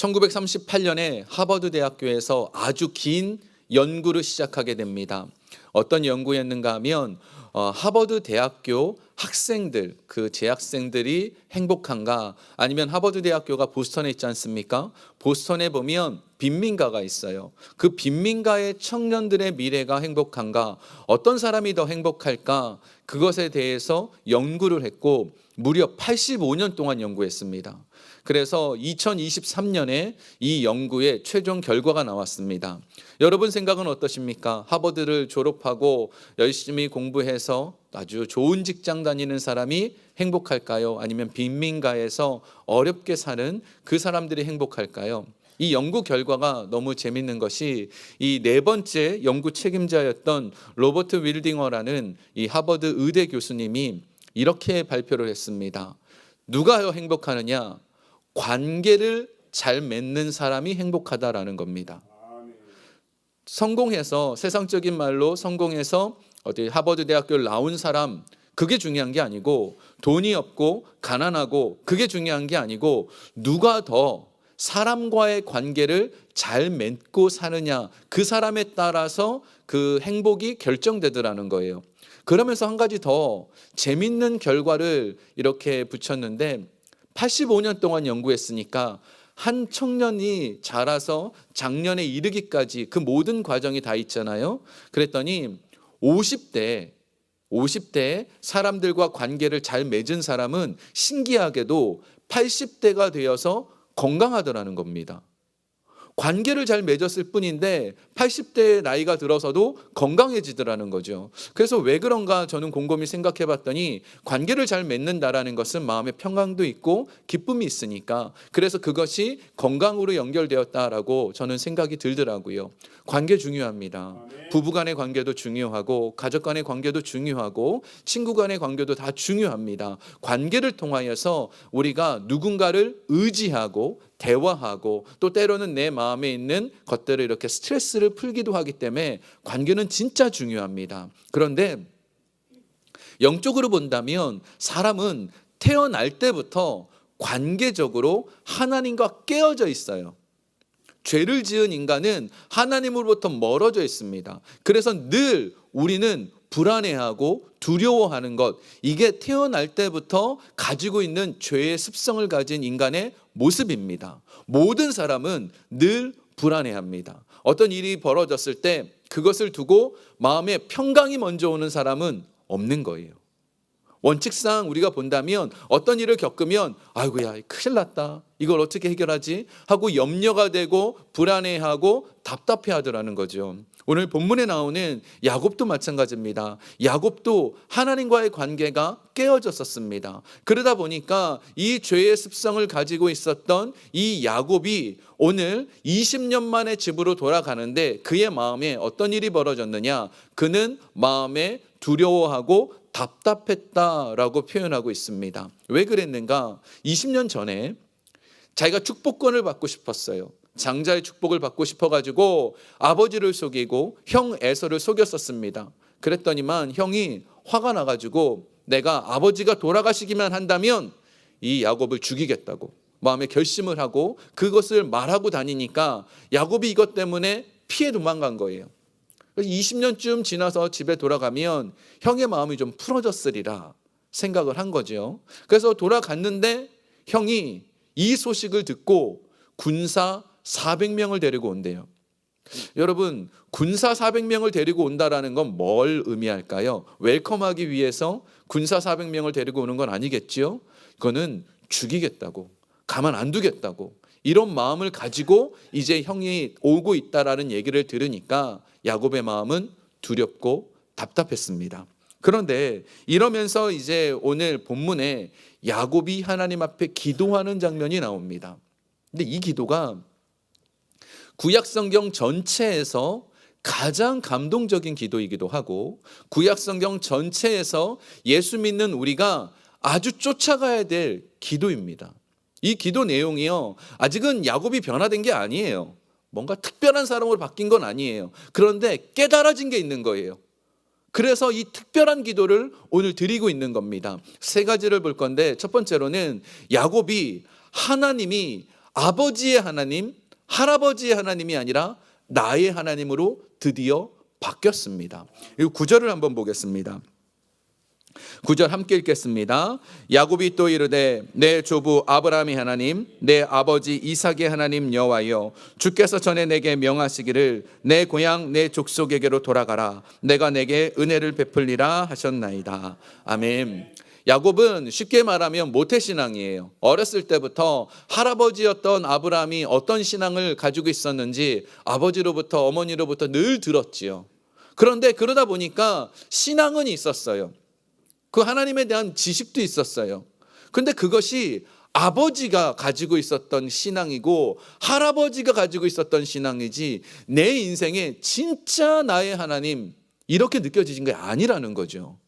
1938년에 하버드 대학교에서 아주 긴 연구를 시작하게 됩니다. 어떤 연구였는가 하면 하버드 대학교 학생들, 그 재학생들이 행복한가, 아니면 하버드 대학교가 보스턴에 있지 않습니까? 보스턴에 보면 빈민가가 있어요. 그 빈민가의 청년들의 미래가 행복한가, 어떤 사람이 더 행복할까, 그것에 대해서 연구를 했고 무려 85년 동안 연구했습니다. 그래서 2023년에 이 연구의 최종 결과가 나왔습니다. 여러분 생각은 어떠십니까? 하버드를 졸업하고 열심히 공부해서 아주 좋은 직장 다니는 사람이 행복할까요? 아니면 빈민가에서 어렵게 사는 그 사람들이 행복할까요? 이 연구 결과가 너무 재밌는 것이 이 네 번째 연구 책임자였던 로버트 윌딩어라는 이 하버드 의대 교수님이 이렇게 발표를 했습니다. 누가 더 행복하느냐? 관계를 잘 맺는 사람이 행복하다라는 겁니다. 성공해서, 세상적인 말로 성공해서 어디 하버드 대학교를 나온 사람, 그게 중요한 게 아니고, 돈이 없고 가난하고 그게 중요한 게 아니고, 누가 더 사람과의 관계를 잘 맺고 사느냐, 그 사람에 따라서 그 행복이 결정되더라는 거예요. 그러면서 한 가지 더 재밌는 결과를 이렇게 붙였는데, 85년 동안 연구했으니까 한 청년이 자라서 장년에 이르기까지 그 모든 과정이 다 있잖아요. 그랬더니 50대 사람들과 관계를 잘 맺은 사람은 신기하게도 80대가 되어서 건강하더라는 겁니다. 관계를 잘 맺었을 뿐인데 80대의 나이가 들어서도 건강해지더라는 거죠. 그래서 왜 그런가 저는 곰곰이 생각해 봤더니, 관계를 잘 맺는다라는 것은 마음의 평강도 있고 기쁨이 있으니까, 그래서 그것이 건강으로 연결되었다라고 저는 생각이 들더라고요. 관계 중요합니다. 부부 간의 관계도 중요하고, 가족 간의 관계도 중요하고, 친구 간의 관계도 다 중요합니다. 관계를 통하여서 우리가 누군가를 의지하고 대화하고, 또 때로는 내 마음에 있는 것들을 이렇게 스트레스를 풀기도 하기 때문에 관계는 진짜 중요합니다. 그런데 영적으로 본다면 사람은 태어날 때부터 관계적으로 하나님과 깨어져 있어요. 죄를 지은 인간은 하나님으로부터 멀어져 있습니다. 그래서 늘 우리는 불안해하고 두려워하는 것, 이게 태어날 때부터 가지고 있는 죄의 습성을 가진 인간의 모습입니다. 모든 사람은 늘 불안해합니다. 어떤 일이 벌어졌을 때 그것을 두고 마음에 평강이 먼저 오는 사람은 없는 거예요. 원칙상 우리가 본다면 어떤 일을 겪으면 아이고야 큰일 났다, 이걸 어떻게 해결하지 하고 염려가 되고 불안해하고 답답해하더라는 거죠. 오늘 본문에 나오는 야곱도 마찬가지입니다. 야곱도 하나님과의 관계가 깨어졌었습니다. 그러다 보니까 이 죄의 습성을 가지고 있었던 이 야곱이 오늘 20년 만에 집으로 돌아가는데 그의 마음에 어떤 일이 벌어졌느냐? 그는 마음에 두려워하고 답답했다라고 표현하고 있습니다. 왜 그랬는가? 20년 전에 자기가 축복권을 받고 싶었어요. 장자의 축복을 받고 싶어가지고 아버지를 속이고 형 에서를 속였었습니다. 그랬더니만 형이 화가 나가지고 내가 아버지가 돌아가시기만 한다면 이 야곱을 죽이겠다고 마음에 결심을 하고 그것을 말하고 다니니까 야곱이 이것 때문에 피해 도망간 거예요. 20년쯤 지나서 집에 돌아가면 형의 마음이 좀 풀어졌으리라 생각을 한 거죠. 그래서 돌아갔는데 형이 이 소식을 듣고 군사 400명을 데리고 온대요. 여러분, 군사 400명을 데리고 온다라는 건 뭘 의미할까요? 웰컴하기 위해서 군사 400명을 데리고 오는 건 아니겠지요? 그거는 죽이겠다고, 가만 안 두겠다고, 이런 마음을 가지고 이제 형이 오고 있다라는 얘기를 들으니까 야곱의 마음은 두렵고 답답했습니다. 그런데 이러면서 이제 오늘 본문에 야곱이 하나님 앞에 기도하는 장면이 나옵니다. 근데 이 기도가 구약성경 전체에서 가장 감동적인 기도이기도 하고, 구약성경 전체에서 예수 믿는 우리가 아주 쫓아가야 될 기도입니다. 이 기도 내용이요, 아직은 야곱이 변화된 게 아니에요. 뭔가 특별한 사람으로 바뀐 건 아니에요. 그런데 깨달아진 게 있는 거예요. 그래서 이 특별한 기도를 오늘 드리고 있는 겁니다. 세 가지를 볼 건데, 첫 번째로는 야곱이 하나님이 아버지의 하나님, 할아버지의 하나님이 아니라 나의 하나님으로 드디어 바뀌었습니다. 이 9절을 한번 보겠습니다. 9절 함께 읽겠습니다. 야곱이 또 이르되 내 조부 아브라함의 하나님 내 아버지 이삭의 하나님 여호와여 주께서 전에 내게 명하시기를 내 고향 내 족속에게로 돌아가라 내가 내게 은혜를 베풀리라 하셨나이다. 아멘. 야곱은 쉽게 말하면 모태신앙이에요. 어렸을 때부터 할아버지였던 아브라함이 어떤 신앙을 가지고 있었는지 아버지로부터 어머니로부터 늘 들었지요. 그런데 그러다 보니까 신앙은 있었어요. 그 하나님에 대한 지식도 있었어요. 근데 그것이 아버지가 가지고 있었던 신앙이고 할아버지가 가지고 있었던 신앙이지 내 인생에 진짜 나의 하나님 이렇게 느껴지는 게 아니라는 거죠.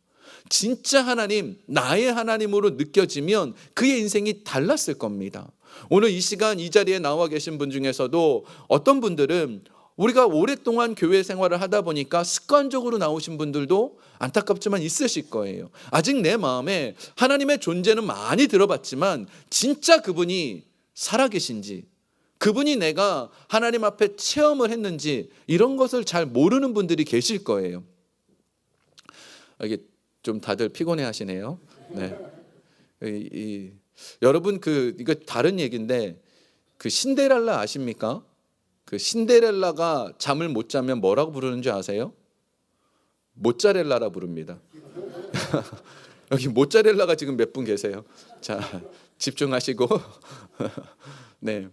진짜 하나님, 나의 하나님으로 느껴지면 그의 인생이 달랐을 겁니다. 오늘 이 시간 이 자리에 나와 계신 분 중에서도 어떤 분들은 우리가 오랫동안 교회 생활을 하다 보니까 습관적으로 나오신 분들도 안타깝지만 있으실 거예요. 아직 내 마음에 하나님의 존재는 많이 들어봤지만 진짜 그분이 살아계신지, 그분이 내가 하나님 앞에 체험을 했는지 이런 것을 잘 모르는 분들이 계실 거예요. 이게 좀 다들 피곤해 하시네요. 네. 여러분 이거 다른 얘기인데 그 신데렐라 아십니까? 그 신데렐라가 잠을 못 자면 뭐라고 부르는 줄 아세요? 모짜렐라라 부릅니다. 여기 모짜렐라가 지금 몇 분 계세요? 자, 집중하시고. 네.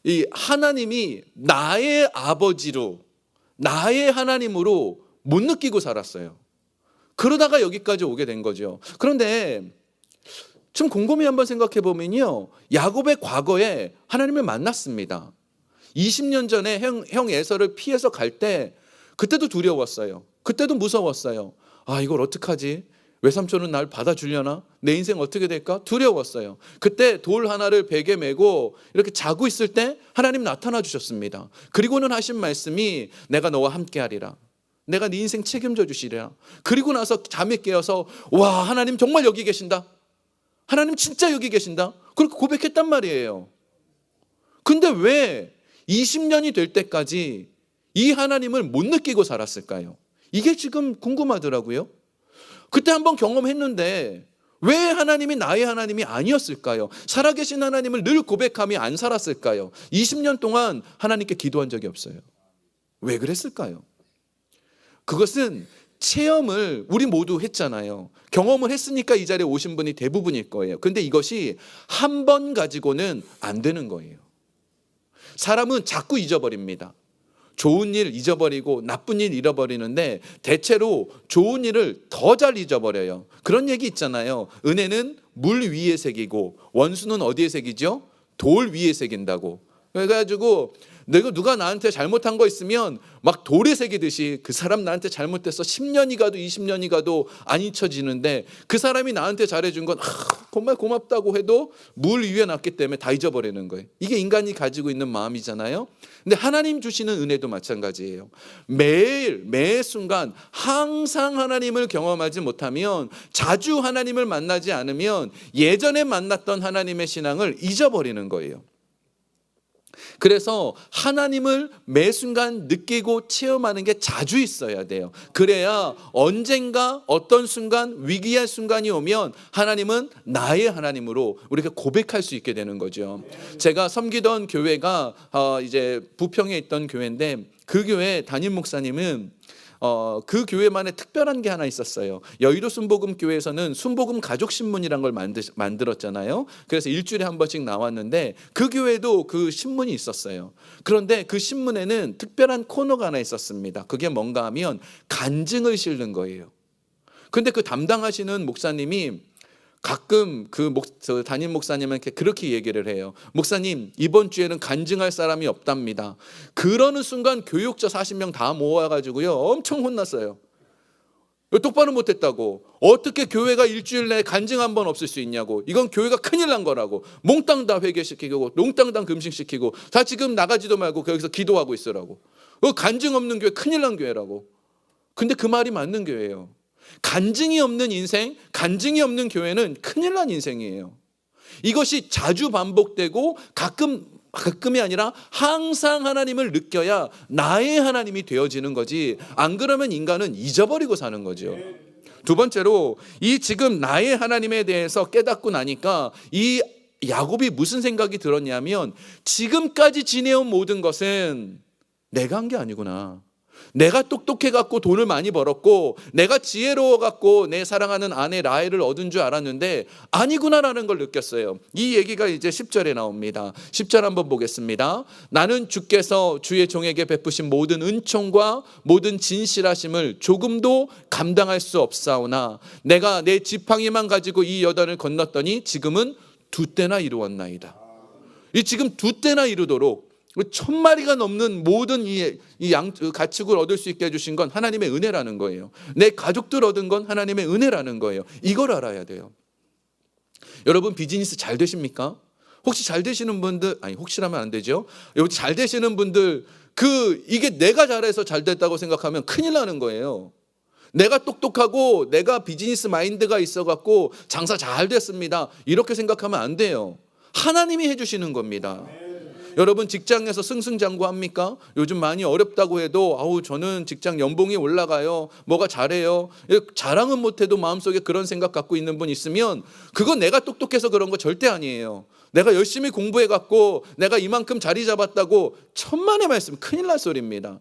이 하나님이 나의 아버지로, 나의 하나님으로 못 느끼고 살았어요. 그러다가 여기까지 오게 된 거죠. 그런데 좀 곰곰이 한번 생각해 보면요, 야곱의 과거에 하나님을 만났습니다. 20년 전에 형 에서를 피해서 갈 때 그때도 두려웠어요. 그때도 무서웠어요. 아, 이걸 어떡하지? 외삼촌은 날 받아주려나? 내 인생 어떻게 될까? 두려웠어요. 그때 돌 하나를 베개 메고 이렇게 자고 있을 때 하나님 나타나 주셨습니다. 그리고는 하신 말씀이 내가 너와 함께 하리라. 내가 네 인생 책임져 주시리라. 그리고 나서 잠에 깨어서 와, 하나님 정말 여기 계신다. 하나님 진짜 여기 계신다. 그렇게 고백했단 말이에요. 근데 왜 20년이 될 때까지 이 하나님을 못 느끼고 살았을까요? 이게 지금 궁금하더라고요. 그때 한번 경험했는데 왜 하나님이 나의 하나님이 아니었을까요? 살아계신 하나님을 늘 고백하며 안 살았을까요? 20년 동안 하나님께 기도한 적이 없어요. 왜 그랬을까요? 그것은 체험을 우리 모두 했잖아요. 경험을 했으니까 이 자리에 오신 분이 대부분일 거예요. 근데 이것이 한 번 가지고는 안 되는 거예요. 사람은 자꾸 잊어버립니다. 좋은 일 잊어버리고 나쁜 일 잃어버리는데 대체로 좋은 일을 더 잘 잊어버려요. 그런 얘기 있잖아요. 은혜는 물 위에 새기고 원수는 어디에 새기죠? 돌 위에 새긴다고. 그래가지고 내가 누가 나한테 잘못한 거 있으면 막 돌에 새기듯이 그 사람 나한테 잘못했어 10년이 가도 20년이 가도 안 잊혀지는데 그 사람이 나한테 잘해준 건 정말 고맙다고 해도 물 위에 놨기 때문에 다 잊어버리는 거예요. 이게 인간이 가지고 있는 마음이잖아요. 근데 하나님 주시는 은혜도 마찬가지예요. 매일 매 순간 항상 하나님을 경험하지 못하면, 자주 하나님을 만나지 않으면 예전에 만났던 하나님의 신앙을 잊어버리는 거예요. 그래서 하나님을 매 순간 느끼고 체험하는 게 자주 있어야 돼요. 그래야 언젠가 어떤 순간, 위기의 순간이 오면 하나님은 나의 하나님으로 우리가 고백할 수 있게 되는 거죠. 제가 섬기던 교회가 이제 부평에 있던 교회인데, 그 교회 담임 목사님은 그 교회만의 특별한 게 하나 있었어요. 여의도 순복음교회에서는 순복음 가족신문이란 걸 만들었잖아요. 그래서 일주일에 한 번씩 나왔는데 그 교회도 그 신문이 있었어요. 그런데 그 신문에는 특별한 코너가 하나 있었습니다. 그게 뭔가 하면 간증을 실는 거예요. 근데 그 담당하시는 목사님이 가끔 그 담임 목사님한테 그렇게 얘기를 해요. 목사님, 이번 주에는 간증할 사람이 없답니다. 그러는 순간 교육자 40명 다 모아가지고요, 엄청 혼났어요. 똑바로 못했다고. 어떻게 교회가 일주일 내에 간증 한 번 없을 수 있냐고. 이건 교회가 큰일 난 거라고. 몽땅 다 회개시키고 몽땅 다 금식시키고 다 지금 나가지도 말고 거기서 기도하고 있으라고. 간증 없는 교회 큰일 난 교회라고. 근데 그 말이 맞는 교회예요. 간증이 없는 인생, 간증이 없는 교회는 큰일 난 인생이에요. 이것이 자주 반복되고 가끔 가끔이 아니라 항상 하나님을 느껴야 나의 하나님이 되어지는 거지. 안 그러면 인간은 잊어버리고 사는 거죠. 두 번째로 이 지금 나의 하나님에 대해서 깨닫고 나니까 이 야곱이 무슨 생각이 들었냐면 지금까지 지내온 모든 것은 내가 한 게 아니구나. 내가 똑똑해갖고 돈을 많이 벌었고 내가 지혜로워갖고 내 사랑하는 아내 라헬을 얻은 줄 알았는데 아니구나라는 걸 느꼈어요. 이 얘기가 이제 10절에 나옵니다. 10절 한번 보겠습니다. 나는 주께서 주의 종에게 베푸신 모든 은총과 모든 진실하심을 조금도 감당할 수 없사오나 내가 내 지팡이만 가지고 이 여단을 건넜더니 지금은 2때나 이루었나이다. 이 지금 2때나 이루도록 1000마리가 넘는 모든 이 가축을 얻을 수 있게 해주신 건 하나님의 은혜라는 거예요. 내 가족들 얻은 건 하나님의 은혜라는 거예요. 이걸 알아야 돼요. 여러분 비즈니스 잘 되십니까? 혹시 잘 되시는 분들, 아니 혹시라면 안 되죠. 여기 잘 되시는 분들 이게 내가 잘해서 잘 됐다고 생각하면 큰일 나는 거예요. 내가 똑똑하고 내가 비즈니스 마인드가 있어갖고 장사 잘 됐습니다. 이렇게 생각하면 안 돼요. 하나님이 해주시는 겁니다. 여러분 직장에서 승승장구합니까? 요즘 많이 어렵다고 해도 저는 직장 연봉이 올라가요. 뭐가 잘해요. 자랑은 못해도 마음속에 그런 생각 갖고 있는 분 있으면 그건 내가 똑똑해서 그런 거 절대 아니에요. 내가 열심히 공부해갖고 내가 이만큼 자리 잡았다고 천만의 말씀, 큰일 날 소리입니다.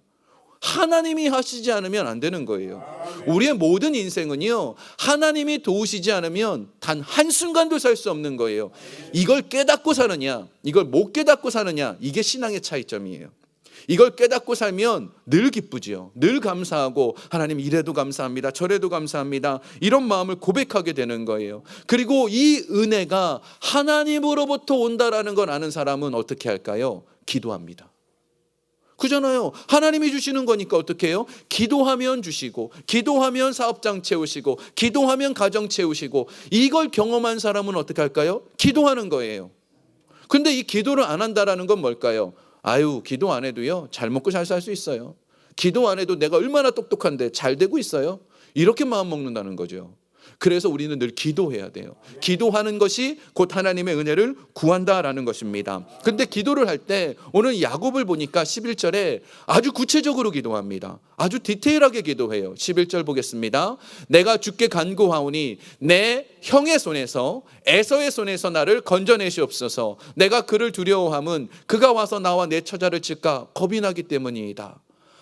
하나님이 하시지 않으면 안 되는 거예요. 우리의 모든 인생은요 하나님이 도우시지 않으면 단 한순간도 살 수 없는 거예요. 이걸 깨닫고 사느냐 이걸 못 깨닫고 사느냐 이게 신앙의 차이점이에요. 이걸 깨닫고 살면 늘 기쁘지요. 늘 감사하고 하나님 이래도 감사합니다. 저래도 감사합니다. 이런 마음을 고백하게 되는 거예요. 그리고 이 은혜가 하나님으로부터 온다라는 걸 아는 사람은 어떻게 할까요? 기도합니다. 그잖아요. 하나님이 주시는 거니까 어떻게 해요? 기도하면 주시고 기도하면 사업장 채우시고 기도하면 가정 채우시고 이걸 경험한 사람은 어떻게 할까요? 기도하는 거예요. 근데 이 기도를 안 한다라는 건 뭘까요? 기도 안 해도요 잘 먹고 잘 살 수 있어요. 기도 안 해도 내가 얼마나 똑똑한데 잘 되고 있어요. 이렇게 마음 먹는다는 거죠. 그래서 우리는 늘 기도해야 돼요. 기도하는 것이 곧 하나님의 은혜를 구한다라는 것입니다. 근데 기도를 할 때 오늘 야곱을 보니까 11절에 아주 구체적으로 기도합니다. 아주 디테일하게 기도해요. 11절 보겠습니다. 내가 주께 간구하오니 내 형의 손에서 에서의 손에서 나를 건져내시옵소서. 내가 그를 두려워함은 그가 와서 나와 내 처자를 칠까 겁이 나기 때문이다.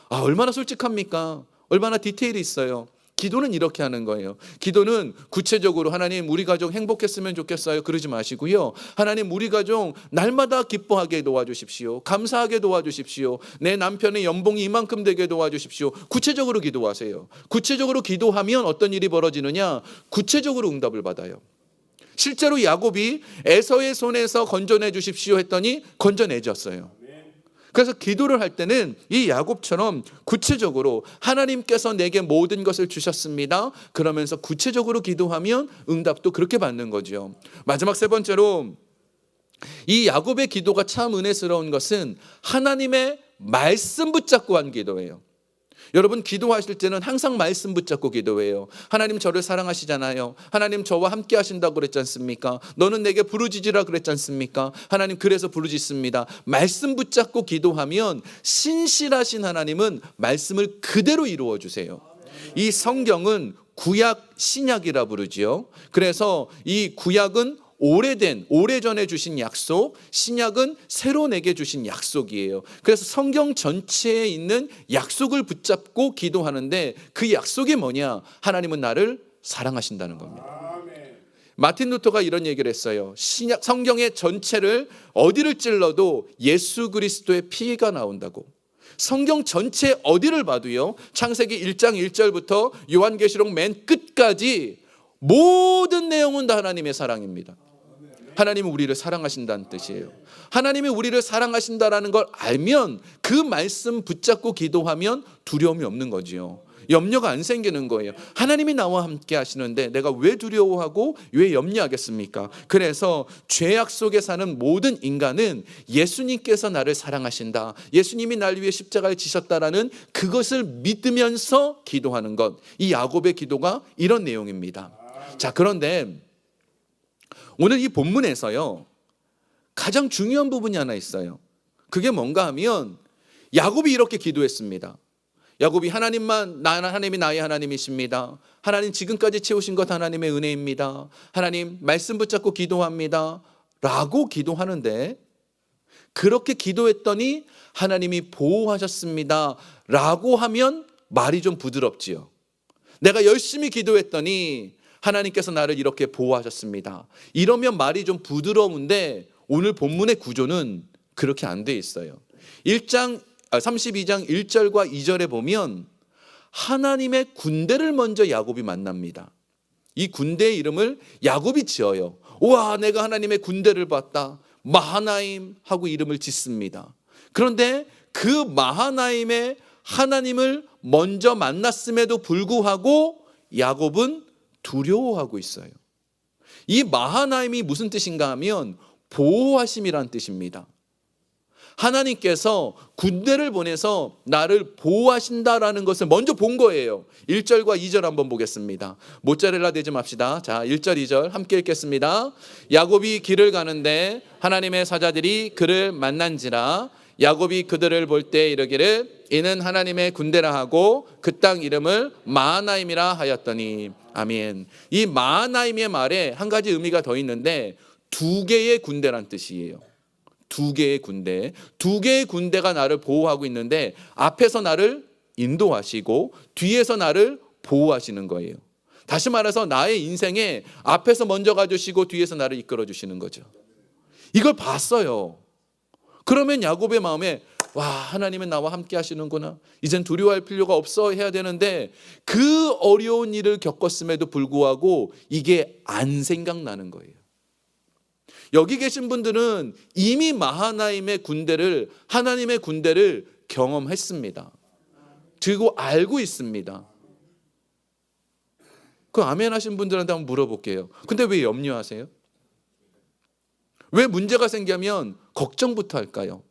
얼마나 솔직합니까? 얼마나 디테일이 있어요. 기도는 이렇게 하는 거예요. 기도는 구체적으로 하나님 우리 가족 행복했으면 좋겠어요. 그러지 마시고요. 하나님 우리 가족 날마다 기뻐하게 도와주십시오. 감사하게 도와주십시오. 내 남편의 연봉이 이만큼 되게 도와주십시오. 구체적으로 기도하세요. 구체적으로 기도하면 어떤 일이 벌어지느냐? 구체적으로 응답을 받아요. 실제로 야곱이 에서의 손에서 건져내 주십시오 했더니 건져내졌어요. 그래서 기도를 할 때는 이 야곱처럼 구체적으로 하나님께서 내게 모든 것을 주셨습니다. 그러면서 구체적으로 기도하면 응답도 그렇게 받는 거죠. 마지막 세 번째로 이 야곱의 기도가 참 은혜스러운 것은 하나님의 말씀 붙잡고 한 기도예요. 여러분 기도하실 때는 항상 말씀 붙잡고 기도해요. 하나님 저를 사랑하시잖아요. 하나님 저와 함께 하신다고 그랬지 않습니까? 너는 내게 부르짖으라 그랬지 않습니까? 하나님 그래서 부르짖습니다. 말씀 붙잡고 기도하면 신실하신 하나님은 말씀을 그대로 이루어 주세요. 이 성경은 구약 신약이라 부르지요. 그래서 이 구약은 오래전에 주신 약속, 신약은 새로 내게 주신 약속이에요. 그래서 성경 전체에 있는 약속을 붙잡고 기도하는데 그 약속이 뭐냐? 하나님은 나를 사랑하신다는 겁니다. 마틴 루터가 이런 얘기를 했어요. 성경의 전체를 어디를 찔러도 예수 그리스도의 피가 나온다고. 성경 전체 어디를 봐도요, 창세기 1장 1절부터 요한계시록 맨 끝까지 모든 내용은 다 하나님의 사랑입니다. 하나님은 우리를 사랑하신다는 뜻이에요. 하나님이 우리를 사랑하신다라는 걸 알면 그 말씀 붙잡고 기도하면 두려움이 없는 거지요. 염려가 안 생기는 거예요. 하나님이 나와 함께 하시는데 내가 왜 두려워하고 왜 염려하겠습니까? 그래서 죄악 속에 사는 모든 인간은 예수님께서 나를 사랑하신다, 예수님이 날 위해 십자가를 지셨다라는 그것을 믿으면서 기도하는 것, 이 야곱의 기도가 이런 내용입니다. 자, 그런데 오늘 이 본문에서요, 가장 중요한 부분이 하나 있어요. 그게 뭔가 하면 야곱이 이렇게 기도했습니다. 야곱이 하나님이 나의 하나님이십니다. 하나님 지금까지 채우신 것 하나님의 은혜입니다. 하나님 말씀 붙잡고 기도합니다. 라고 기도하는데, 그렇게 기도했더니 하나님이 보호하셨습니다. 라고 하면 말이 좀 부드럽지요. 내가 열심히 기도했더니 하나님께서 나를 이렇게 보호하셨습니다. 이러면 말이 좀 부드러운데, 오늘 본문의 구조는 그렇게 안 돼 있어요. 32장 1절과 2절에 보면 하나님의 군대를 먼저 야곱이 만납니다. 이 군대의 이름을 야곱이 지어요. 우와, 내가 하나님의 군대를 봤다. 마하나임 하고 이름을 짓습니다. 그런데 그 마하나임의 하나님을 먼저 만났음에도 불구하고 야곱은 두려워하고 있어요. 이 마하나임이 무슨 뜻인가 하면 보호하심이란 뜻입니다. 하나님께서 군대를 보내서 나를 보호하신다라는 것을 먼저 본 거예요. 1절과 2절 한번 보겠습니다. 모짜렐라 되지 맙시다. 자, 1절 2절 함께 읽겠습니다. 야곱이 길을 가는데 하나님의 사자들이 그를 만난지라. 야곱이 그들을 볼 때 이르기를 이는 하나님의 군대라 하고 그 땅 이름을 마하나임이라 하였더니. 아멘. 이 마하나임의 말에 한 가지 의미가 더 있는데, 두 개의 군대란 뜻이에요. 두 개의 군대. 두 개의 군대가 나를 보호하고 있는데, 앞에서 나를 인도하시고 뒤에서 나를 보호하시는 거예요. 다시 말해서 나의 인생에 앞에서 먼저 가주시고 뒤에서 나를 이끌어 주시는 거죠. 이걸 봤어요. 그러면 야곱의 마음에 와, 하나님은 나와 함께 하시는구나. 이젠 두려워할 필요가 없어 해야 되는데, 그 어려운 일을 겪었음에도 불구하고 이게 안 생각나는 거예요. 여기 계신 분들은 이미 마하나임의 군대를, 하나님의 군대를 경험했습니다. 그리고 알고 있습니다. 그 아멘 하신 분들한테 한번 물어볼게요. 근데 왜 염려하세요? 왜 문제가 생기면 걱정부터 할까요?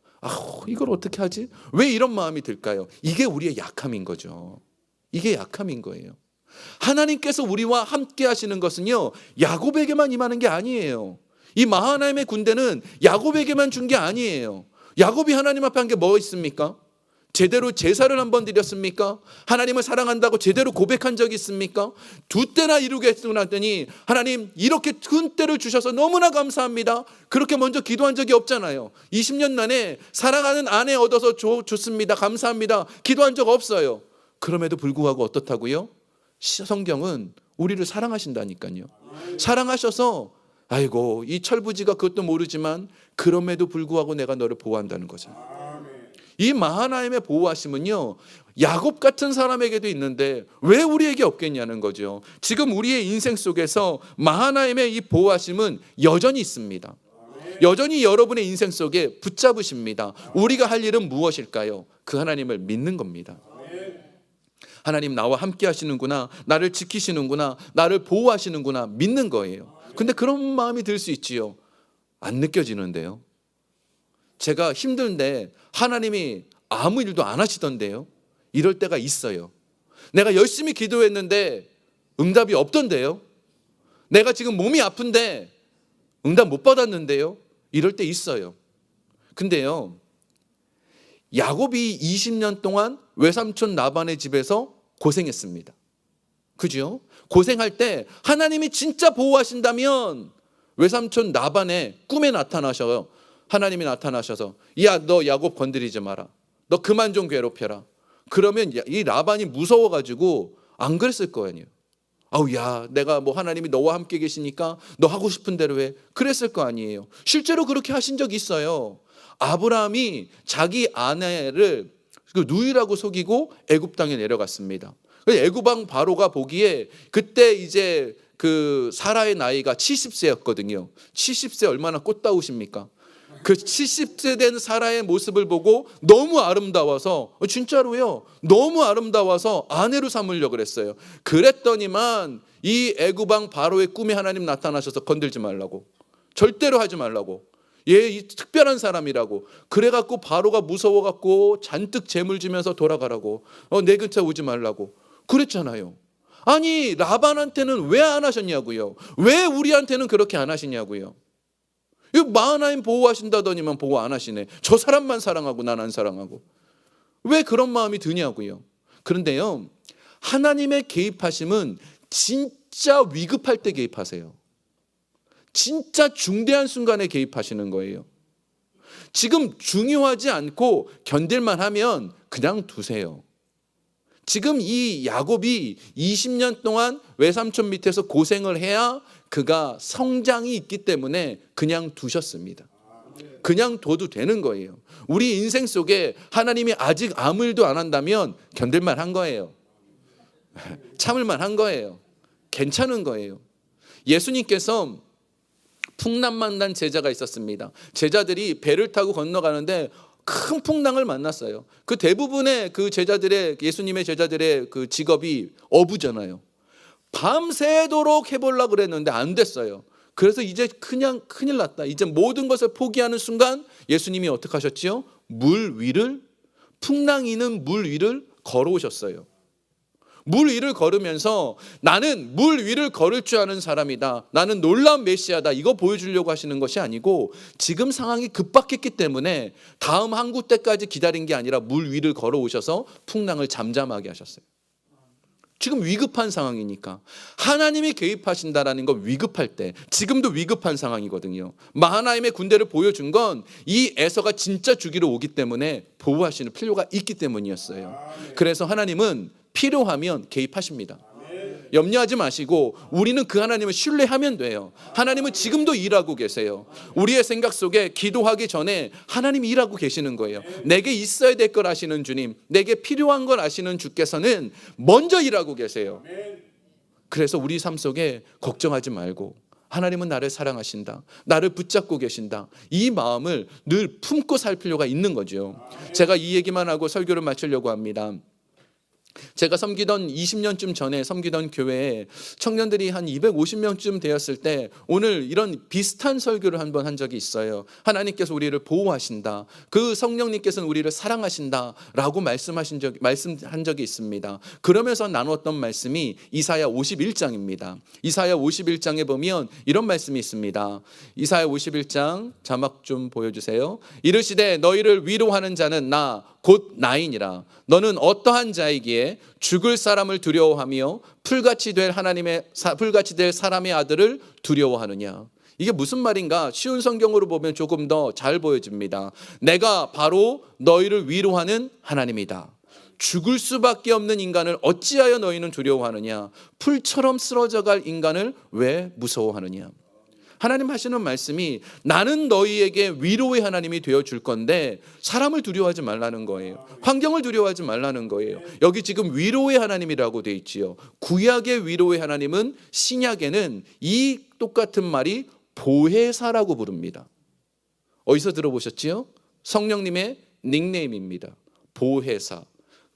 이걸 어떻게 하지? 왜 이런 마음이 들까요? 이게 우리의 약함인 거죠. 이게 약함인 거예요. 하나님께서 우리와 함께 하시는 것은요, 야곱에게만 임하는 게 아니에요. 이 마하나임의 군대는 야곱에게만 준 게 아니에요. 야곱이 하나님 앞에 한 게 뭐 있습니까? 제대로 제사를 한번 드렸습니까? 하나님을 사랑한다고 제대로 고백한 적이 있습니까? 2때나 이루게 했더니 하나님 이렇게 큰 때를 주셔서 너무나 감사합니다. 그렇게 먼저 기도한 적이 없잖아요. 20년 만에 사랑하는 아내 얻어서 좋습니다. 감사합니다. 기도한 적 없어요. 그럼에도 불구하고 어떻다고요? 성경은 우리를 사랑하신다니까요. 사랑하셔서 아이고 이 철부지가 그것도 모르지만 그럼에도 불구하고 내가 너를 보호한다는 거죠. 이 마하나임의 보호하심은요, 야곱 같은 사람에게도 있는데 왜 우리에게 없겠냐는 거죠. 지금 우리의 인생 속에서 마하나임의 이 보호하심은 여전히 있습니다. 여전히 여러분의 인생 속에 붙잡으십니다. 우리가 할 일은 무엇일까요? 그 하나님을 믿는 겁니다. 하나님 나와 함께 하시는구나, 나를 지키시는구나, 나를 보호하시는구나 믿는 거예요. 근데 그런 마음이 들 수 있지요. 안 느껴지는데요. 제가 힘든데 하나님이 아무 일도 안 하시던데요. 이럴 때가 있어요. 내가 열심히 기도했는데 응답이 없던데요. 내가 지금 몸이 아픈데 응답 못 받았는데요. 이럴 때 있어요. 근데요, 야곱이 20년 동안 외삼촌 라반의 집에서 고생했습니다. 그죠? 고생할 때 하나님이 진짜 보호하신다면 외삼촌 라반의 꿈에 나타나셔요. 하나님이 나타나셔서 야, 너 야곱 건드리지 마라. 너 그만 좀 괴롭혀라. 그러면 이 라반이 무서워가지고 안 그랬을 거 아니에요. 아우 야, 내가 뭐 하나님이 너와 함께 계시니까 너 하고 싶은 대로 해. 그랬을 거 아니에요. 실제로 그렇게 하신 적이 있어요. 아브라함이 자기 아내를 누이라고 속이고 애굽 땅에 내려갔습니다. 애굽 왕 바로가 보기에 그때 이제 그 사라의 나이가 70세였거든요. 70세 얼마나 꽃다우십니까? 그 70세 된 사라의 모습을 보고 너무 아름다워서, 진짜로요, 너무 아름다워서 아내로 삼으려고 그랬어요. 그랬더니만 이 애굽 왕 바로의 꿈에 하나님 나타나셔서 건들지 말라고, 절대로 하지 말라고, 얘 이 특별한 사람이라고. 그래갖고 바로가 무서워갖고 잔뜩 재물 주면서 돌아가라고, 내 근처 오지 말라고 그랬잖아요. 아니 라반한테는 왜 안 하셨냐고요. 왜 우리한테는 그렇게 안 하시냐고요. 마하나임 보호하신다더니만 보호 안 하시네. 저 사람만 사랑하고 난 안 사랑하고. 왜 그런 마음이 드냐고요. 그런데요, 하나님의 개입하심은 진짜 위급할 때 개입하세요. 진짜 중대한 순간에 개입하시는 거예요. 지금 중요하지 않고 견딜만 하면 그냥 두세요. 지금 이 야곱이 20년 동안 외삼촌 밑에서 고생을 해야 그가 성장이 있기 때문에 그냥 두셨습니다. 그냥 둬도 되는 거예요. 우리 인생 속에 하나님이 아직 아무 일도 안 한다면 견딜만 한 거예요. 참을만 한 거예요. 괜찮은 거예요. 예수님께서 풍랑 만난 제자가 있었습니다. 제자들이 배를 타고 건너가는데 큰 풍랑을 만났어요. 그 대부분의 그 제자들의, 예수님의 제자들의 그 직업이 어부잖아요. 밤새도록 해보려고 그랬는데 안 됐어요. 그래서 이제 그냥 큰일 났다. 이제 모든 것을 포기하는 순간 예수님이 어떻게 하셨지요? 풍랑이 있는 물 위를 걸어오셨어요. 물 위를 걸으면서 나는 물 위를 걸을 줄 아는 사람이다. 나는 놀라운 메시아다. 이거 보여주려고 하시는 것이 아니고 지금 상황이 급박했기 때문에 다음 항구 때까지 기다린 게 아니라 물 위를 걸어오셔서 풍랑을 잠잠하게 하셨어요. 지금 위급한 상황이니까. 하나님이 개입하신다라는 건 위급할 때, 지금도 위급한 상황이거든요. 마하나임의 군대를 보여준 건 이 에서가 진짜 죽이러 오기 때문에 보호하시는 필요가 있기 때문이었어요. 그래서 하나님은 필요하면 개입하십니다. 염려하지 마시고 우리는 그 하나님을 신뢰하면 돼요. 하나님은 지금도 일하고 계세요. 우리의 생각 속에 기도하기 전에 하나님이 일하고 계시는 거예요. 내게 있어야 될 걸 아시는 주님, 내게 필요한 걸 아시는 주께서는 먼저 일하고 계세요. 그래서 우리 삶 속에 걱정하지 말고 하나님은 나를 사랑하신다, 나를 붙잡고 계신다, 이 마음을 늘 품고 살 필요가 있는 거죠. 제가 이 얘기만 하고 설교를 마치려고 합니다. 제가 섬기던 20년쯤 전에 섬기던 교회에 청년들이 한 250명쯤 되었을 때 오늘 이런 비슷한 설교를 한번 한 적이 있어요. 하나님께서 우리를 보호하신다, 그 성령님께서는 우리를 사랑하신다 라고 말씀한 적이 있습니다. 그러면서 나눴던 말씀이 이사야 51장입니다. 이사야 51장에 보면 이런 말씀이 있습니다. 이사야 51장 자막 좀 보여주세요. 이르시되 너희를 위로하는 자는 나 곧 나이니라. 너는 어떠한 자이기에 죽을 사람을 두려워하며 풀같이 될 사람의 아들을 두려워하느냐. 이게 무슨 말인가? 쉬운 성경으로 보면 조금 더 잘 보여집니다. 내가 바로 너희를 위로하는 하나님이다. 죽을 수밖에 없는 인간을 어찌하여 너희는 두려워하느냐? 풀처럼 쓰러져 갈 인간을 왜 무서워하느냐? 하나님 하시는 말씀이 나는 너희에게 위로의 하나님이 되어줄 건데 사람을 두려워하지 말라는 거예요. 환경을 두려워하지 말라는 거예요. 여기 지금 위로의 하나님이라고 돼 있지요. 구약의 위로의 하나님은 신약에는 이 똑같은 말이 보혜사라고 부릅니다. 어디서 들어보셨지요? 성령님의 닉네임입니다. 보혜사,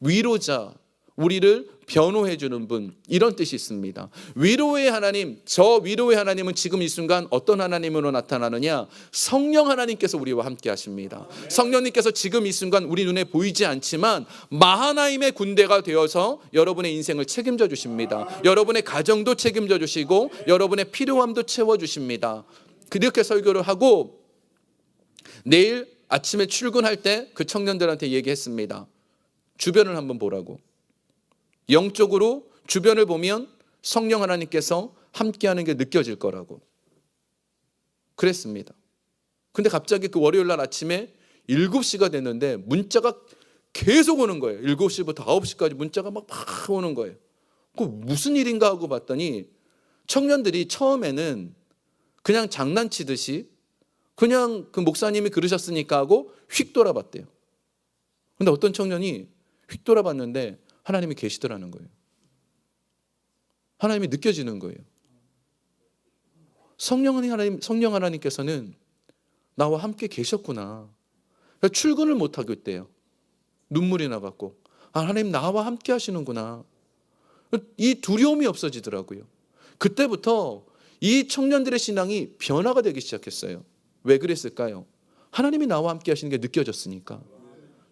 위로자, 우리를 변호해 주는 분, 이런 뜻이 있습니다. 위로의 하나님, 저 위로의 하나님은 지금 이 순간 어떤 하나님으로 나타나느냐? 성령 하나님께서 우리와 함께 하십니다. 성령님께서 지금 이 순간 우리 눈에 보이지 않지만 마하나임의 군대가 되어서 여러분의 인생을 책임져 주십니다. 여러분의 가정도 책임져 주시고 여러분의 필요함도 채워 주십니다. 그렇게 설교를 하고 내일 아침에 출근할 때 그 청년들한테 얘기했습니다. 주변을 한번 보라고. 영적으로 주변을 보면 성령 하나님께서 함께하는 게 느껴질 거라고 그랬습니다. 근데 갑자기 그 월요일 날 아침에 7시가 됐는데 문자가 계속 오는 거예요. 7시부터 9시까지 문자가 막 오는 거예요. 그 무슨 일인가 하고 봤더니 청년들이 처음에는 그냥 장난치듯이 그냥 그 목사님이 그러셨으니까 하고 휙 돌아봤대요. 근데 어떤 청년이 휙 돌아봤는데 하나님이 계시더라는 거예요. 하나님이 느껴지는 거예요. 성령 하나님께서는 나와 함께 계셨구나. 출근을 못 하고 있대요. 눈물이 나갖고 하나님 나와 함께 하시는구나. 이 두려움이 없어지더라고요. 그때부터 이 청년들의 신앙이 변화가 되기 시작했어요. 왜 그랬을까요? 하나님이 나와 함께 하시는 게 느껴졌으니까.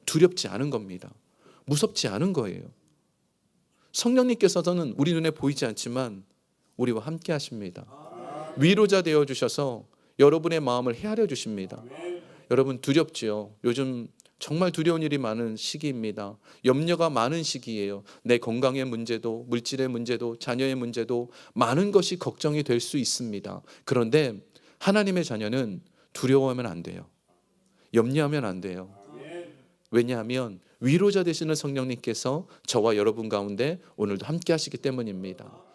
두렵지 않은 겁니다. 무섭지 않은 거예요. 성령님께서는 우리 눈에 보이지 않지만 우리와 함께 하십니다. 위로자 되어주셔서 여러분의 마음을 헤아려 주십니다. 여러분 두렵지요. 요즘 정말 두려운 일이 많은 시기입니다. 염려가 많은 시기예요. 내 건강의 문제도, 물질의 문제도, 자녀의 문제도 많은 것이 걱정이 될 수 있습니다. 그런데 하나님의 자녀는 두려워하면 안 돼요. 염려하면 안 돼요. 왜냐하면 위로자 되시는 성령님께서 저와 여러분 가운데 오늘도 함께 하시기 때문입니다.